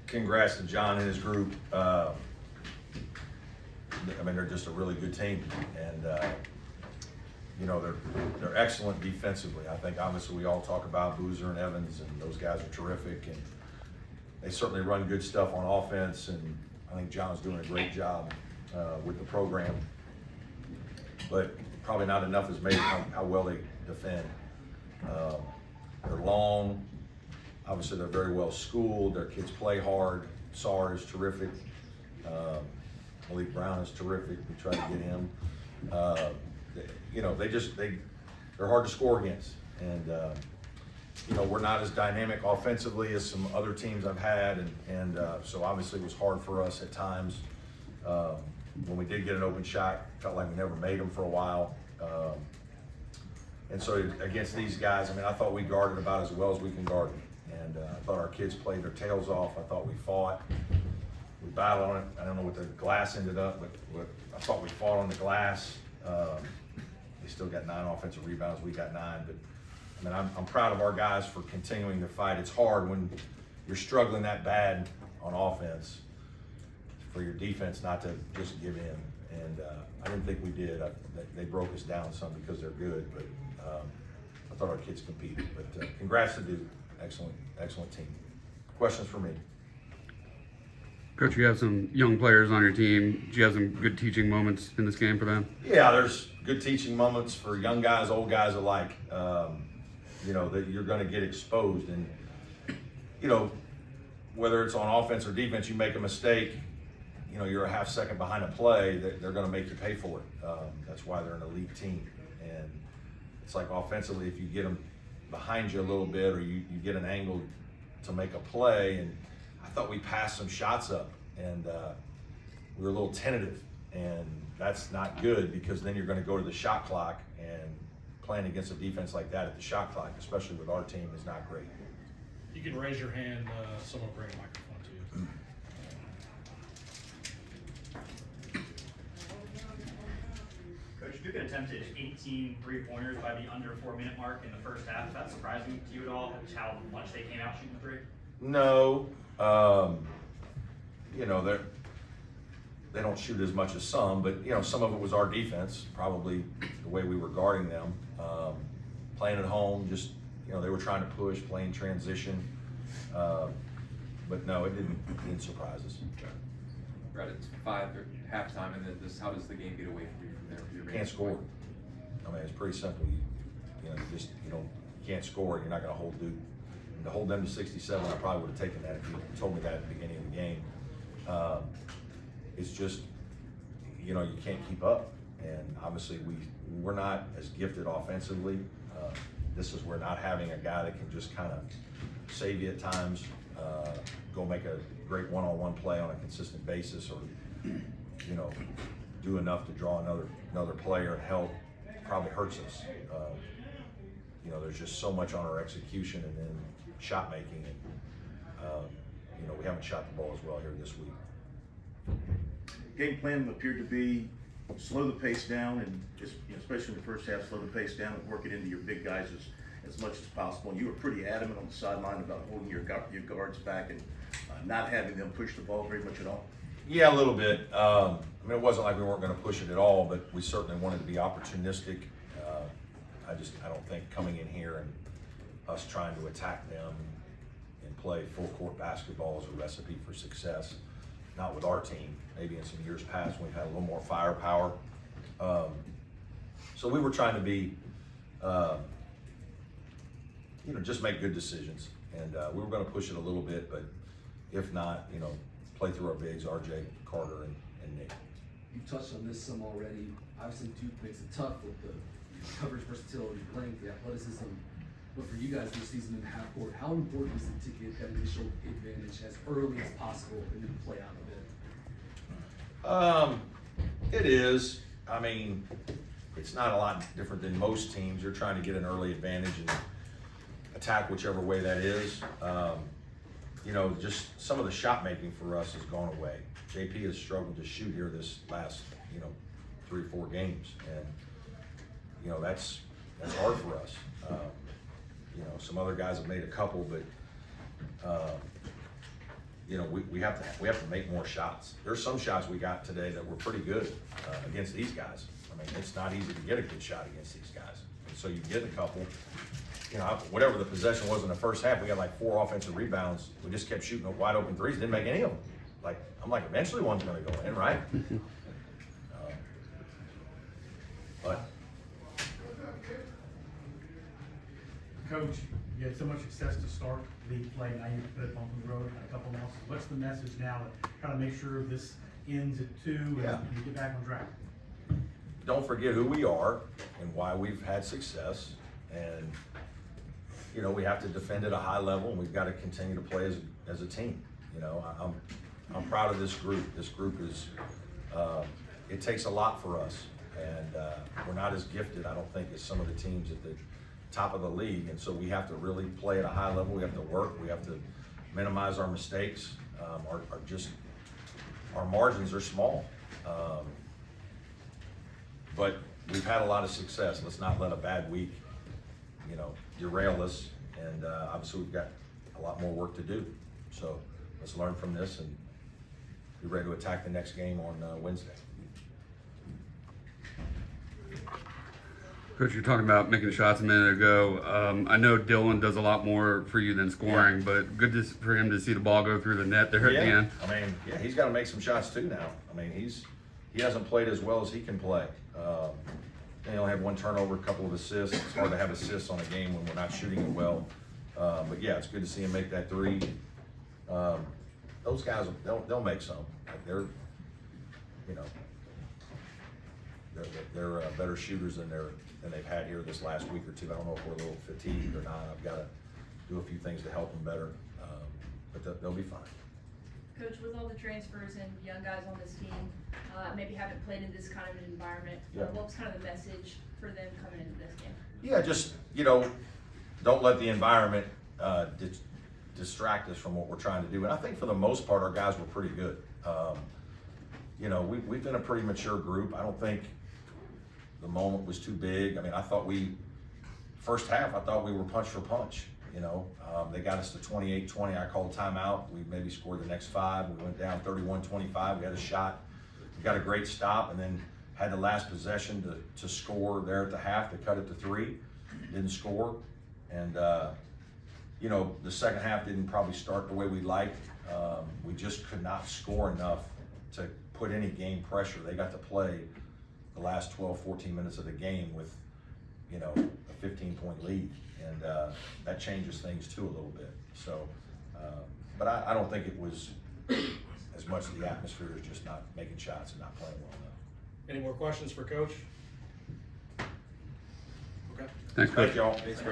Congrats to John and his group. I mean, they're just a really good team, and you know, they're excellent defensively. I think obviously we all talk about Boozer and Evans, and those guys are terrific, and they certainly run good stuff on offense. And I think John's doing a great job with the program, but probably not enough is made of how well they defend. They're long. Obviously, they're very well schooled. Their kids play hard. Sarr is terrific. Malik Brown is terrific. We try to get him. You know, they're hard to score against. And you know, we're not as dynamic offensively as some other teams I've had, and so obviously it was hard for us at times. When we did get an open shot, felt like we never made them for a while. And so against these guys, I mean, I thought we guarded about as well as we can guard them. And I thought our kids played their tails off. I thought we fought. We battled on it. I don't know what the glass ended up, but I thought we fought on the glass. They still got 9 offensive rebounds. We got 9. But I mean, I'm proud of our guys for continuing to fight. It's hard when you're struggling that bad on offense for your defense not to just give in. And I didn't think we did. They broke us down some because they're good, but I thought our kids competed. But congrats to Duke. Excellent team. Questions for me? Coach, you have some young players on your team. Do you have some good teaching moments in this game for them? Yeah, there's good teaching moments for young guys, old guys alike. You know, that you're going to get exposed. And, you know, whether it's on offense or defense, you make a mistake, you know, you're a half second behind a play, they're going to make you pay for it. That's why they're an elite team. And it's like offensively, if you get them behind you a little bit, or you get an angle to make a play, and I thought we passed some shots up, and we were a little tentative, and that's not good, because then you're going to go to the shot clock, and playing against a defense like that at the shot clock, especially with our team, is not great. You can raise your hand, someone will bring a microphone to you. Coach, Duke attempted 18 three-pointers by the under 4-minute mark in the first half. Is that surprising to you at all, how much they came out shooting the three? No, you know, they don't shoot as much as some, but you know, some of it was our defense, probably the way we were guarding them. Playing at home, just, you know, they were trying to push, playing transition, but no, it didn't surprise us. Brett, it's 5 at halftime, and then how does the game get away from you from there? You can't score. I mean, it's pretty simple. You can't score, and you're not going to hold Duke. And to hold them to 67, I probably would have taken that if you told me that at the beginning of the game. It's just, you know, you can't keep up. And obviously we're not as gifted offensively. This is where not having a guy that can just kind of save you at times, go make a great one-on-one play on a consistent basis, or, you know, do enough to draw another player and help, probably hurts us. You know, there's just so much on our execution and then shot making, and you know, we haven't shot the ball as well here this week. Game plan appeared to be slow the pace down, and just, you know, especially in the first half, slow the pace down and work it into your big guys as much as possible. And you were pretty adamant on the sideline about holding your guards back and not having them push the ball very much at all. Yeah, a little bit. I mean, it wasn't like we weren't going to push it at all, but we certainly wanted to be opportunistic. I don't think coming in here and us trying to attack them and play full court basketball is a recipe for success. Not with our team. Maybe in some years past when we've had a little more firepower. So we were trying to be, you know, just make good decisions. And we were going to push it a little bit, but if not, you know, play through our bigs, RJ, Carter, and Nick. You've touched on this some already. Obviously, Duke makes it tough with the coverage versatility, length, the athleticism. But for you guys this season in half court, how important is it to get that initial advantage as early as possible and then play out of it? It is. I mean, it's not a lot different than most teams. You're trying to get an early advantage and attack whichever way that is. You know, just some of the shot making for us has gone away. JP has struggled to shoot here this last, you know, 3 or 4 games, and you know, that's hard for us. You know, some other guys have made a couple, but you know, we have to make more shots. There's some shots we got today that were pretty good against these guys. I mean, it's not easy to get a good shot against these guys. And so you get a couple, you know, whatever the possession was in the first half, we got like 4 offensive rebounds. We just kept shooting wide open threes, didn't make any of them. Like, I'm like, eventually one's gonna go in, right? But Coach, you had so much success to start league play, now you put it on the road, had a couple losses. What's the message now to kind of make sure this ends at 2 and Yeah. you get back on track? don't forget who we are and why we've had success. And, you know, we have to defend at a high level, and we've got to continue to play as a team. You know, I'm proud of this group. This group is, it takes a lot for us. And we're not as gifted, I don't think, as some of the teams at the top of the league. And so we have to really play at a high level. We have to work. We have to minimize our mistakes. Our margins are small. But we've had a lot of success. Let's not let a bad week, you know, derail us. And obviously we've got a lot more work to do. So let's learn from this and be ready to attack the next game on Wednesday. Coach, you're talking about making shots a minute ago. I know Dylan does a lot more for you than scoring, but good for him to see the ball go through the net there at the end. I mean, yeah, he's got to make some shots too now. I mean, he hasn't played as well as he can play. They only have 1 turnover, a couple of assists. It's hard to have assists on a game when we're not shooting it well. But yeah, it's good to see him make that 3. Those guys, they'll make some. Like they're, you know, they're better shooters than they've had here this last week or 2. I don't know if we're a little fatigued or not. I've got to do a few things to help them better, but they'll be fine. Coach, with all the transfers and young guys on this team, maybe haven't played in this kind of an environment, Yeah. what was kind of the message for them coming into this game? Yeah, just, you know, don't let the environment distract us from what we're trying to do. And I think for the most part, our guys were pretty good. You know, we've been a pretty mature group. I don't think the moment was too big. I mean, first half, I thought we were punch for punch. You know, they got us to 28-20. I called timeout. We maybe scored the next 5. We went down 31-25. We had a shot. We got a great stop, and then had the last possession to score there at the half to cut it to 3. Didn't score. And, you know, the second half didn't probably start the way we liked. We just could not score enough to put any game pressure. They got to play the last 12, 14 minutes of the game with, you know, a 15-point lead. And that changes things too a little bit. So, but I don't think it was as much the atmosphere as just not making shots and not playing well enough. Any more questions for Coach? Okay. Thanks, Coach. Thank y'all. Thanks, Brad.